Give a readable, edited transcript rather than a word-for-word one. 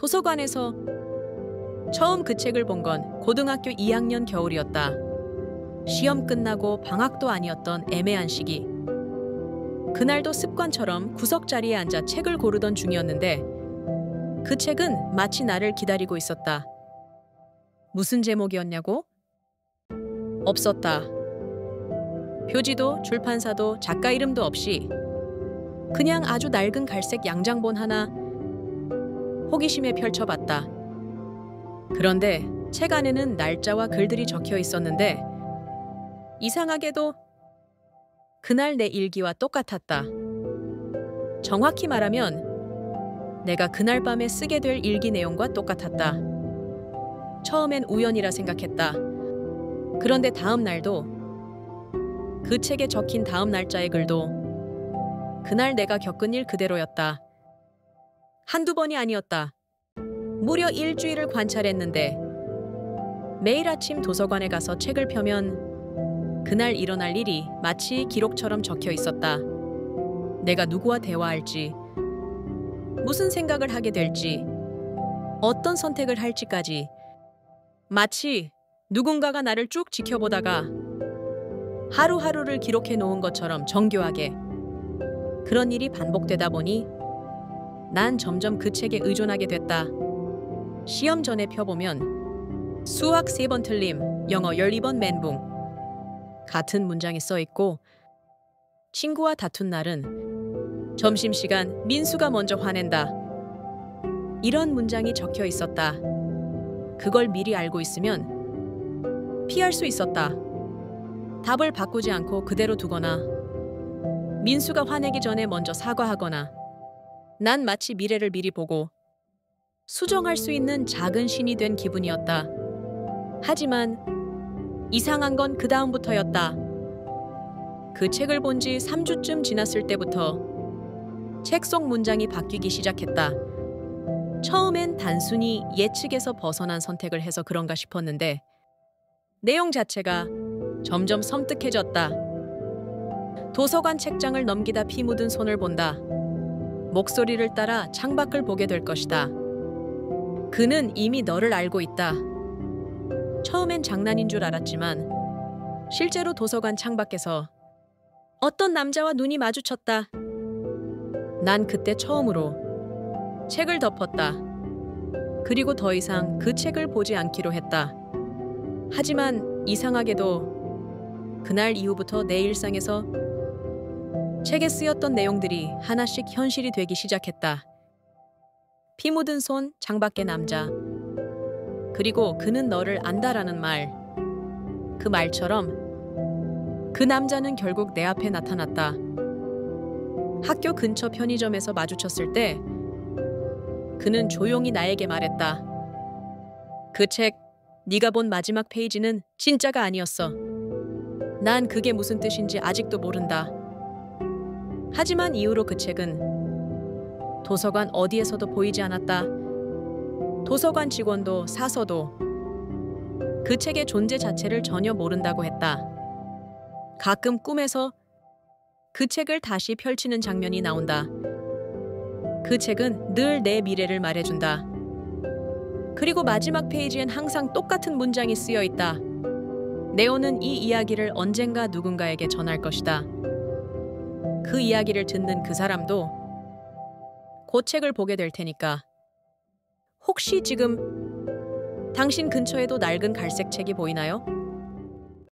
도서관에서 처음 그 책을 본 건 고등학교 2학년 겨울이었다. 시험 끝나고 방학도 아니었던 애매한 시기. 그날도 습관처럼 구석자리에 앉아 책을 고르던 중이었는데 그 책은 마치 나를 기다리고 있었다. 무슨 제목이었냐고? 없었다. 표지도 출판사도 작가 이름도 없이 그냥 아주 낡은 갈색 양장본 하나 호기심에 펼쳐봤다. 그런데 책 안에는 날짜와 글들이 적혀 있었는데 이상하게도 그날 내 일기와 똑같았다. 정확히 말하면 내가 그날 밤에 쓰게 될 일기 내용과 똑같았다. 처음엔 우연이라 생각했다. 그런데 다음 날도 그 책에 적힌 다음 날짜의 글도 그날 내가 겪은 일 그대로였다. 한두 번이 아니었다. 무려 일주일을 관찰했는데 매일 아침 도서관에 가서 책을 펴면 그날 일어날 일이 마치 기록처럼 적혀 있었다. 내가 누구와 대화할지, 무슨 생각을 하게 될지, 어떤 선택을 할지까지 마치 누군가가 나를 쭉 지켜보다가 하루하루를 기록해 놓은 것처럼 정교하게 그런 일이 반복되다 보니 난 점점 그 책에 의존하게 됐다. 시험 전에 펴보면 수학 3번 틀림, 영어 12번 멘붕 같은 문장이 써있고 친구와 다툰 날은 점심시간 민수가 먼저 화낸다. 이런 문장이 적혀 있었다. 그걸 미리 알고 있으면 피할 수 있었다. 답을 바꾸지 않고 그대로 두거나 민수가 화내기 전에 먼저 사과하거나 난 마치 미래를 미리 보고 수정할 수 있는 작은 신이 된 기분이었다. 하지만 이상한 건 그 다음부터였다. 그 책을 본 지 3주쯤 지났을 때부터 책 속 문장이 바뀌기 시작했다. 처음엔 단순히 예측에서 벗어난 선택을 해서 그런가 싶었는데 내용 자체가 점점 섬뜩해졌다. 도서관 책장을 넘기다 피 묻은 손을 본다. 목소리를 따라 창밖을 보게 될 것이다. 그는 이미 너를 알고 있다. 처음엔 장난인 줄 알았지만 실제로 도서관 창밖에서 어떤 남자와 눈이 마주쳤다. 난 그때 처음으로 책을 덮었다. 그리고 더 이상 그 책을 보지 않기로 했다. 하지만 이상하게도 그날 이후부터 내 일상에서 책에 쓰였던 내용들이 하나씩 현실이 되기 시작했다. 피 묻은 손, 창밖의 남자. 그리고 그는 너를 안다라는 말. 그 말처럼 그 남자는 결국 내 앞에 나타났다. 학교 근처 편의점에서 마주쳤을 때 그는 조용히 나에게 말했다. 그 책, 네가 본 마지막 페이지는 진짜가 아니었어. 난 그게 무슨 뜻인지 아직도 모른다. 하지만 이후로 그 책은 도서관 어디에서도 보이지 않았다. 도서관 직원도 사서도 그 책의 존재 자체를 전혀 모른다고 했다. 가끔 꿈에서 그 책을 다시 펼치는 장면이 나온다. 그 책은 늘 내 미래를 말해준다. 그리고 마지막 페이지엔 항상 똑같은 문장이 쓰여 있다. 네오는 이 이야기를 언젠가 누군가에게 전할 것이다. 그 이야기를 듣는 그 사람도 그 책을 보게 될 테니까. 혹시 지금 당신 근처에도 낡은 갈색 책이 보이나요?